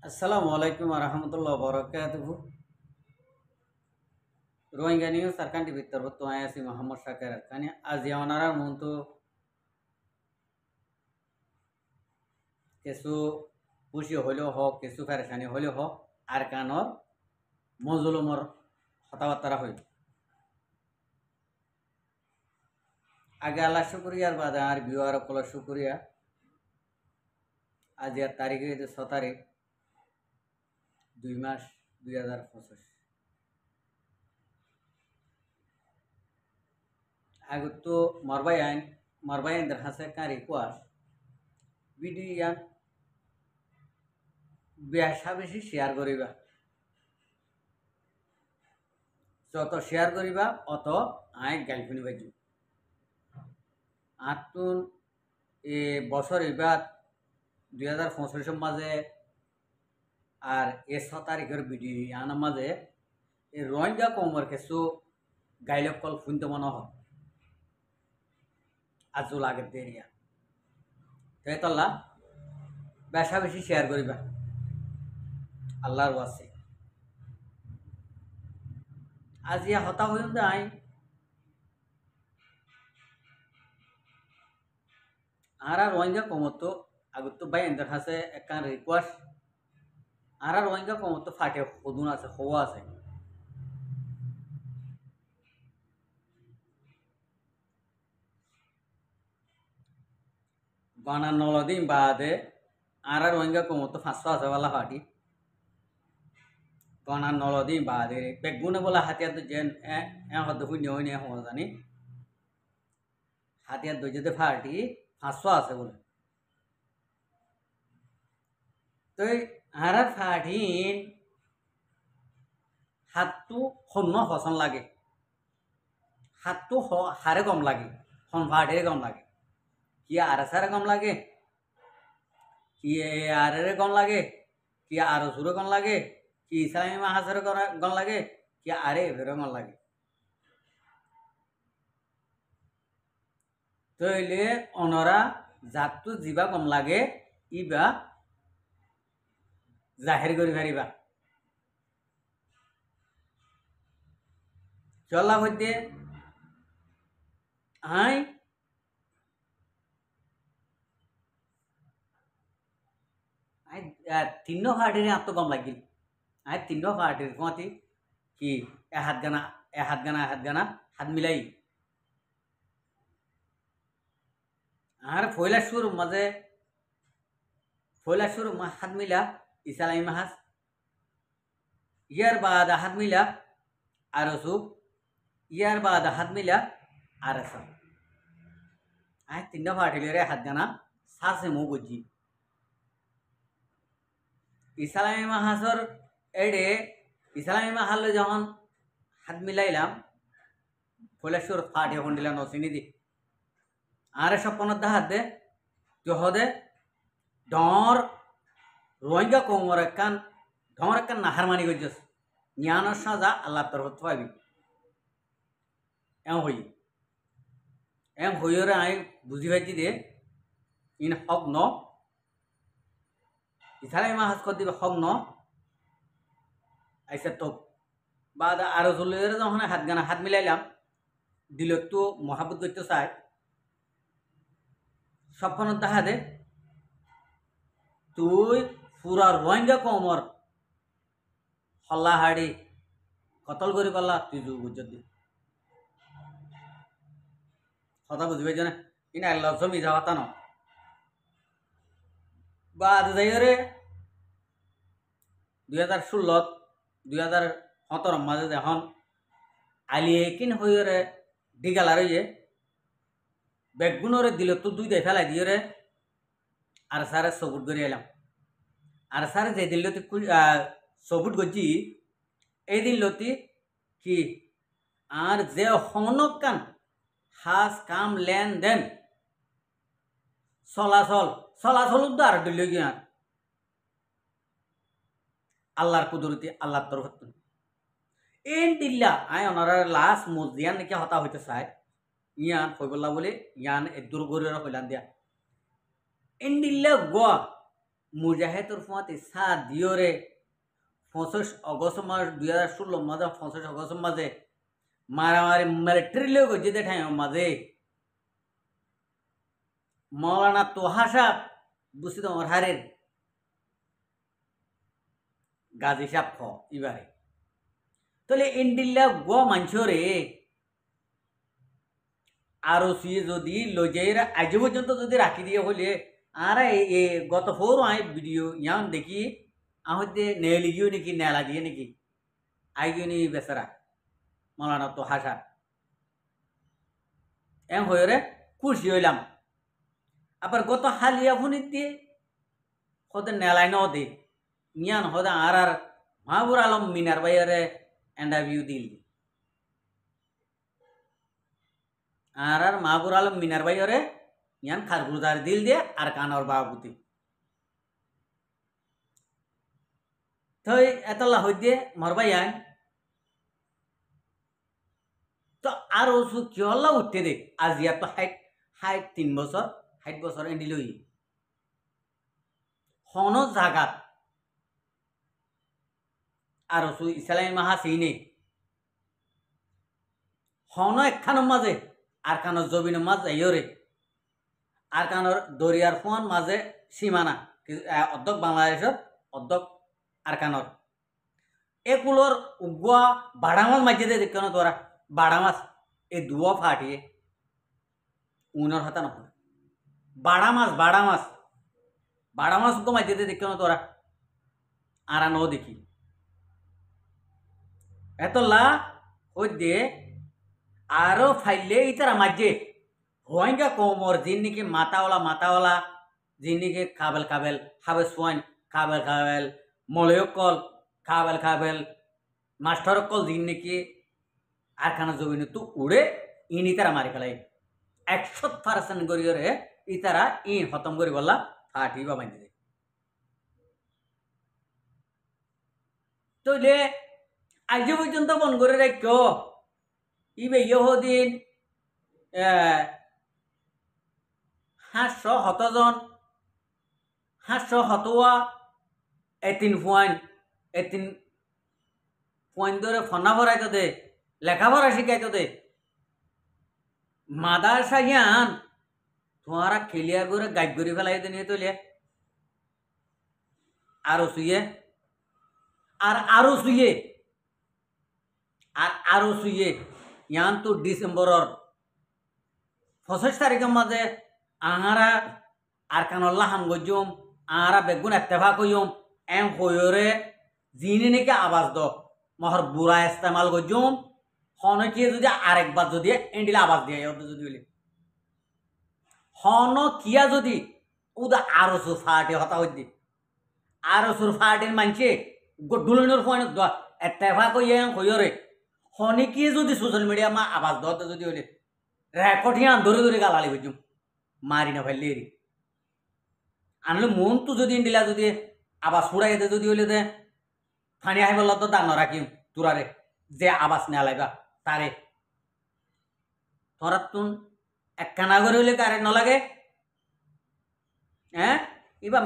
আসসালামু আলাইকুম রহমতুল্লাহ বরকাতুহু Rohingya news সারকান TV তরফ তো আছি মোহাম্মদ শাকের কানি আজ ইয়ানারার মতো কিছু খুশি হলেও হোক কিছু ফেরেশানি হলেও হোক আর কানর মজলুমর কথাবার্তা হইল আগে আল্লাহ শুক্রিয়ার বাদে আর বিওয়ার কল শুক্রিয়া আজ ইয়ার তারিখে 6 তারিখ 2 মাস 2025 আগে তো মরবাই দের হাসে কার রিকোয়েস্ট ভিডিও ইয়ান বেশা বেশি শেয়ার করিবা যত শেয়ার করিবা অত আয় গাইফুনি বাজু আতুন এ বছর এবার 2025 মাঝে আর 6 তারিখের ভিডিও আনার মাঝে এই রোহিঙ্গা কমর কিছু গাইলক কল শুনতে মনে হয় আজও লাগে দেরিয়া তাই তল্লা বেশা বেশি শেয়ার করিবা আল্লাহর ওয়াসে আজ ইয়া হতা হইন যাই আর রোহিঙ্গা কমর তো আগত তো ভাই এদের কাছে একটা রিকোয়েস্ট আর রোহিঙ্গা কমর তো ফাটে সদুন আছে হওয়া আছে গণা 9 দিন বাদে আর রোহিঙ্গা কমর তো 500 আছে বলা ফাটি গণা 9 দিন বাদে বেগুনে বলা হাতিয়ার তো যেন হদ শূন্য হইনি হওয়া জানি হাতিয়ার দইতে ফাটি 500 আছে বলে তো আর ফাটিন হাতটো সন্ন হসন লাগে হাতটো হারে কম লাগে হন ফাটে কম লাগে কি আর সারে কম লাগে কি আরে কম লাগে কি আর সুরে কম লাগে কি ইসলামী মাহাজের কম লাগে কি আরে এভের কম লাগে তইলে অনরা জাতটো যিবা কম লাগে ইবা জাহির করি পারিবা চলা মধ্যে আই তিন ফাটির আত্ম কম লাগিল আই তিন ফাটির কতি কি হাত গানা হাত মিলাই আর ফয়লা সুর মাঝে হাত মিলা ইসলামী মাহাজ ইয়ার বাদ হাত মিলা আর সুপ ইয়ার বাদ হাত মিলা আর আই তিন ফাটিলে হাত গানা সাসে মো গজি ইসলামী মাহাজর এডে ইসলামী মাহালে যখন হাত মিলাইলাম ফলেশ্বর ফাট এখন দিলাম নসিনি দি আর সপনত হাত দে জহদে ডর রোহিঙ্গা কোমর একখান নাহার মানি গজ্জস জ্ঞানের সাজা আল্লাহ তরফ পাবি হইরে আমি বুঝি পাইছি দে ইন হক ন ইসালাই মাহাজ কর দিবে হক ন আইসা তো বাদ আরো চলে যখন হাত মিলাইলাম দিল তো মহাবত করতে চাই সপন দেখা দে তুই পুরা রোহিঙ্গা কমর হল্লা হাড়ি কতল করে পারলা তুই বুঝত দি কথা বুঝবে না ইনা লজমি যাওয়াতা ন বাদ যাইরে 2016 2017 মাঝে যখন আলিয়ে কিন হইরে ডিগালা রইয়ে বেগুনরে দিল তো দুই দেয় ফেলাই দিয়ে রে আর সারে সবুট করে এলাম আর সারে যে দিল সবুট করছি এই দিন লতি কি আর যে হনকান হাস কাম লেনদেন চলাচল উদ্ধার দিল গিয়া আল্লাহর কুদরতি আল্লাহর তরফ এন দিল্লা আই ওনার লাস্ট মসজিয়ান নাকি হতা হইতে চায় ইয়ান হইবলা বলে ইয়ান এদুর গরির হইলান দিয়া এন দিল্লা গোয়া মুজাহিদুর ফুয়াতে সা দিওরে 25 অগস্ট মাস 2016 মাঝে 25 অগস্ট মাঝে মারামারি মিলিটারি লোক যেতে ঠাই মাঝে মৌলানা তোহা সাহ বুঝছি তোমার হারের গাজী সাহ খ এবারে তাহলে ইন্ডিল্লা গো মাঞ্চরে আরো সিয়ে যদি লজের আজ পর্যন্ত যদি রাখি দিয়ে হলে আর গত ফোর আই ভিডিও ইয়ান দেখি আহতে নেলি গিয়ে নাকি নেলা দিয়ে নাকি আই গিয়ে নি বেচারা মৌলানা তো হাসা এম হয়ে রে খুশি হইলাম আবার গত হালিয়া ফোনিত দিয়ে হতে নেলাই ন দে ইয়ান হদা আর মাহবুর আলম মিনার ভাইয়ারে ইন্টারভিউ দিল আর মাহবুর আলম মিনার ভাইয়ারে ইয়ান খারগুজার দিল দিয়ে আর কানর বাবুতি তো এতলা হই দিয়ে মরবাই আন তো আর ওসু কিহল্লা উঠতে দে আজ ইয়ার তো হাইট 3 বছর 60 বছর এন্ডি লই হন জাগাত আর ওসু ইসলামী মাহা সিনে হন একখানোর মাঝে আর কানোর জবিনের মাঝে ইয়রে আর কানোর দরিয়ার ফোন মাঝে সীমানা অর্ধক বাংলাদেশের অর্ধক আর কানোর এগুলোর উগুয়া বাড়া মাছ মাঝে দে কেন তোরা বাড়া মাছ এই দুয়া ফাটিয়ে উনার হাতা নহয় বাড়া মাছ উগো মাঝে দে কেন তোরা আর ন দেখি এতলা ওই দিয়ে আরো ফাইলে ইতারা মাঝে হোয়াইঙ্গা কোমর যিনিকে মাতাওয়ালা যিনিকে কাবেল হাবে সোয়াইন কাবেল মলয়কল কাবেল মাস্টারকল যিনিকে আর খানা জমিন তো উড়ে ইন ইতারা মারি ফেলাই 100% গরিয়রে ইতারা ইন খতম করি বললা ফাটি বা বাঁধি দে তইলে আজ পর্যন্ত বন করে রাখ ইবে ইহুদিন 700 হতোয়া এতিন ফুয়াইন ধরে ফনা ভরাইতো দে লেখাপড়া শিখাইতো দে মাদারসা ইয়ান তোমারা খেলিয়ার করে গাইড করে ফেলাই দে নিয়ে তৈলে আরো শুয়ে ইয়ান তো ডিসেম্বরের 25 তারিখের মাঝে আহারা আর কানল্লা হাম গজুম আহারা বেগুন এত্তেফা কইম এম হয়রে জিনি নাকি আওয়াজ দ মহর বুড়া ইস্তেমাল গজুম হনকে যদি আরেকবার যদি এন্ডিলে আওয়াজ দিয়ে যদি বলি হন কিয়া যদি উদা আরো সু ফাটে হতা হইদি আরো সুর ফাটের মানছে ডুলনের ফোন এত্তেফা কই এম হয়রে হনিকি যদি সোশ্যাল মিডিয়া মা আওয়াজ দতে যদি হইলে রেকর্ড হিয়ান ধরে গালালি বুঝুম মারি না ফেললে এরি আনলে মন তো যদি দিলা যদি আওয়াজ ফুড়াই দে যদি হইলে দে ফানি আই বলল তো দান রাখিম তুরারে যে আওয়াজ না লাইবা তারে তোরা তুন একখানা করে হইলে কারে নলাগে হ্যাঁ এবার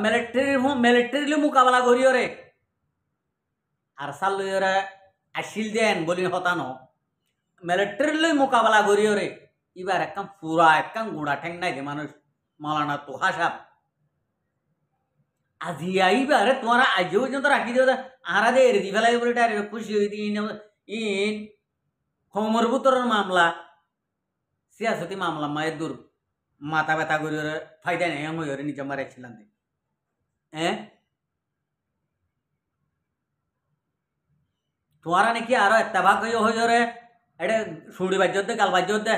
মিলিটারি মোকাবেলা করিও রে আর সাল লইরা আসিল দেন বলি হতানো মিলিটারি মোকাবেলা করিও রে এবার একদম পুরা একদম গুড়া ঠেং নাই দে মানুষ মৌলানা তোহা সাহ আজি আইবারে তোমারা আজ পর্যন্ত রাখি দিও আহারা দে এড়ি ফেলাই বলে ডাইরেক্ট খুশি হইতে ইন হোমর বুতরের মামলা সিয়াসতি মামলা মায়ের দূর মাথা ব্যথা করি ফায়দা নেই আমি ওরে নিজে মারাইছিলাম দে হ্যাঁ তোমারা নাকি আরো এত্তেফাক হয়ে রে এটা শুড়ি বাজ্য দে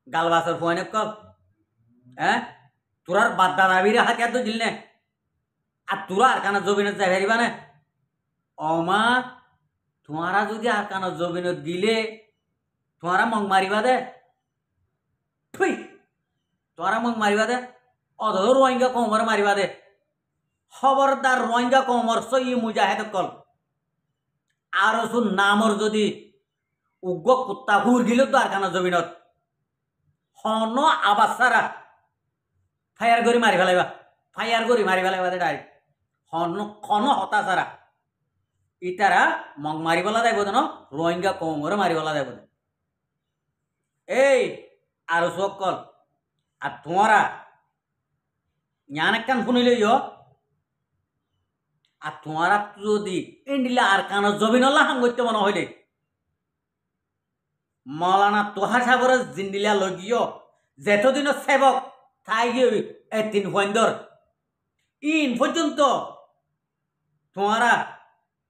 গাল বাসর ফোনে কল হ্যাঁ তোরার বাদ্দা দাবিরে হাত তো দিল নে আর তোরা আর কানা জমিনে যাই পারিবা না অমা তোমারা যদি আর কানা জমিনে দিলে তোমারা মং মারিবা দে তোমারা মং মারিবা দে অধ রোহিঙ্গা কমর মারিবা দে খবরদার রোহিঙ্গা কমর সই মুজাহেদ কল আর নামর যদি উগ্র কুত্তা হুর গিল তো আর কানা জমিনত হন আবাস সারা ফায়ার করি মারি ফেলাইবা দে ডাইরেক্ট খন হতা ছাড়া ইতারা মগ মারিবলা যাইব ন রোহিঙ্গা কৌমরে মারিবলা যাইব এই আরো সকল আর তোমারা জ্ঞান একখান শুনিল আর তোমারা যদি ইন্ডিলা আর কানো জমিনল্লা হাম করতে মনে হইলে মৌলানা তোহা সাগরের জিন্দিলা লগিও যেতদিন সেবক তাই গিয়ে 3 পয়েন্টর ইন পর্যন্ত তোমারা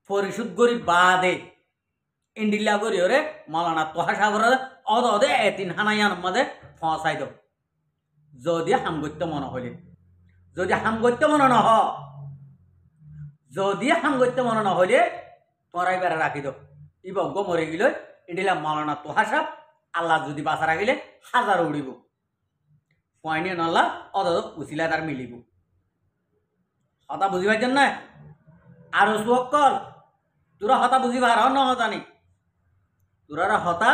পরিশোধ করি বাদে ইন্ডিলা করি ওরে মৌলানা তোহা সাগরের অদে 3 হানাইয়ান মাঝে ফসাই দাও যদি হাম করতে মনে হইলে যদি হাম করতে মনে না যদি হাম করতে মনে না হইলে তোমরা এবার রাখি দাও ইবজ্ঞ মরে গেল ইন্ডিলা মৌলানা তোহা সাহ আল্লাহ যদি বাঁচা রাখিলে 1000 উড়িব পয়নি নল্লা অদ উচিলা তার মিলিব হতা বুঝি পাইছেন না আর সকল তোরা হতা বুঝি পার ন জানি তোরা হতা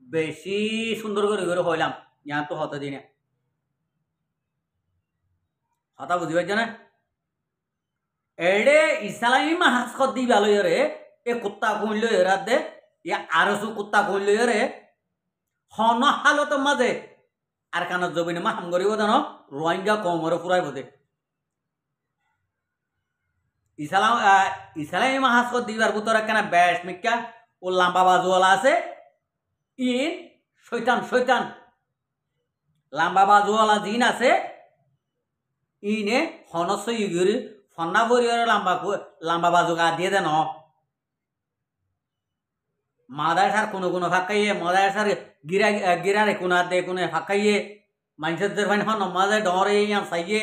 বেশি সুন্দর করে করে হইলাম ইয়া তো হতা দিনে হতা বুঝি পাইছ না এডে ইসলামী মাহাজ দি ভালো রে এ কুত্তা কইল এরা দে ইয়া আরসু কুত্তা কইল রে হন হালত মাঝে আর কান জমিনে মাহাম করিব জানো রোহিঙ্গা কমরে ফুরাইব দে ইসলামী মাহাজ দিবার ভিতরে কেন ব্যাস মিকা ও লাম্বা বাজুওয়ালা আছে ইন শৈতান লাম্বা বাজুওয়ালা জিন আছে ইনে হনসই গরি ফন্না বরিয়র লাম্বা বাজু গা দিয়ে দেন মাদাসার কোনো ফাঁকাইয়ে মাদাসার গিরারে কোনা দে কোনে ফাঁকাইয়ে মানুষের ভাই হন মাঝে ডরে চাইয়ে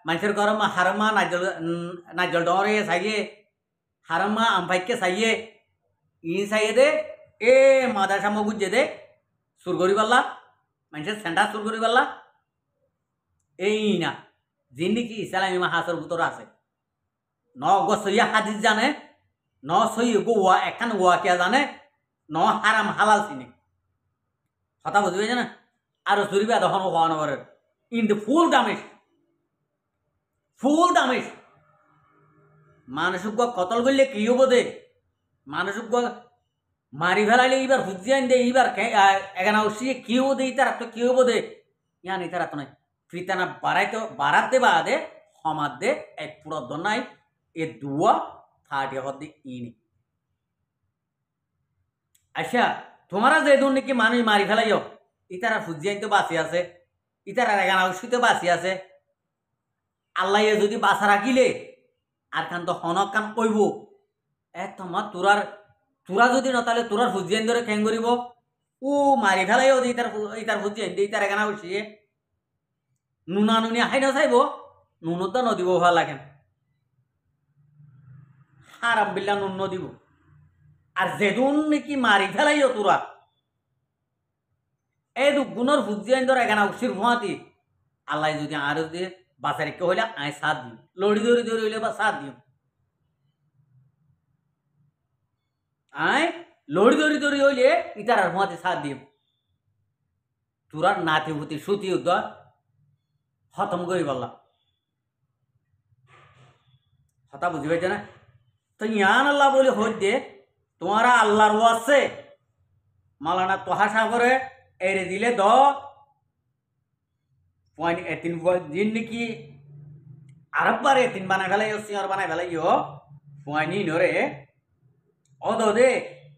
মানুষের গরম হারমা নাজল ডরে চাইয়ে হারমা আমফাইকে চাইয়ে ই চাইয়ে দে এ মাদাসা মগুজে দে সুর করি পাল্লা মানুষের সেন্টার সুর করি পাল্লা এই না জিন্দিগি ইসলামী মাহাসের ভিতর আছে ন গসইয়া হাদিস জানে ন সই গোয়া একখান গোয়া কে জানে ন হারাম হালাল চিনে কথা বুঝি পাইছে না আর চুরিবা তখন হওয়া নগরের ইন দ্য ফুল ডামেজ মানুষক কতল করলে কি হবো দে মানুষক মারি ফেলাইলে এইবার হুজিয়ান দে এইবার এখানে উসিয়ে কি হবো দে ইতার তো কি হবো দে ইয়ান ইতার তো নাই ফিতানা বাড়াতে বাদে সমাদ দে এক পুরো দনাই এ দুয়া ফাটে হদি ইনি আচ্ছা তোমারা যে দুন নাকি মানুষ মারি ফেলাইও ইতারা ফুজিয়ান তো বাঁচি আছে ইতারা এখানে উসি তো বাঁচি আছে আল্লাহ যদি বাঁচা রাখিলে আর কান তো হনক কান কইব তোমার তোরা যদি নতালে তোরার ফুজিয়ান ধরে খ্যাং করিব ও মারি ফেলাইও ইতার ফুজিয়ান দিয়ে ইতার এখানে উসিয়ে নুনা নুনি হাই না চাইব নুনত নদিব ভাল লাগেন হারাম বিল্লা নুন নদিব আর যেদুন নাকি মারি ফেলাইও তোরা এই গুণর ফুজিয়ান ধরে এখানে উসির ভুয়াতি আল্লাহ যদি আর দিয়ে বাঁচা রেখে হইলে আয় সাথ দিও লড়ি ধরি হইলে বা সাথ দিও আয় লড়ি ধরি হইলে ইতার আর ভুয়াতি সাথ দিও তোরার নাতি ভূতি সুতি খতম করি বললাম কথা বুঝি পাইছে না তো ইয়ান আল্লাহ বলে হইতে তোমারা আল্লাহর আছে মালানা তোহা সাগরে এড়ে দিলে দিন নাকি আরববার 3 বানাই ফেলাইও সিঁড় বানাই ফেলাইও পয়নি নরে দে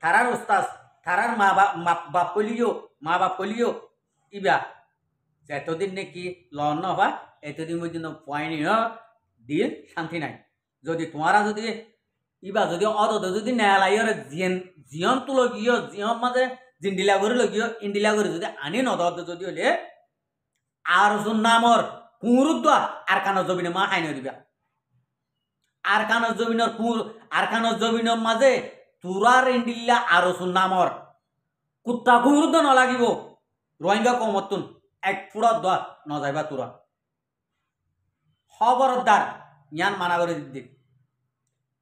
তারার উস্তাদ তারার বাপ কলিও ইবা এতদিন নাকি লন হবা এতদিন পর্যন্ত পয়নি দিল শান্তি নাই যদি তোমারা যদি ইবা যদি যদি নেলাইয়র জিয়ন তো লগিও জিয়ন মাঝে জিন্ডিলা করে লগিও ইন্ডিলা করে যদি আনি নদ যদি হলে আর নামর কুরুদ্দ আর কানো জমিনে মা খাই দিবা আর কানো জমিনের আর কানো জমিনের মাঝে তুরার ইন্ডিল্লা আর নামর কুত্তা কুরুদ্দ নলাগিব রোহিঙ্গা কমতুন এক ফুড়া দোয়া নজাইবা তোরা খবরদার ইয়ান মানা করে দিদি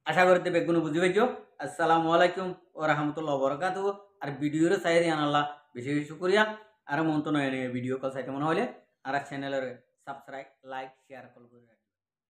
আশা করি দেবে কোনো বুঝি পাইছো আসসালামু আলাইকুম ও রহমতুল্লাহ বরকাত আর ভিডিওর চাই দিয়ান আল্লাহ বেশি বেশি করিয়া আর মন তো নয় ভিডিও কল চাইতে মনে হলে আর চ্যানেলের সাবস্ক্রাইব লাইক শেয়ার কল করে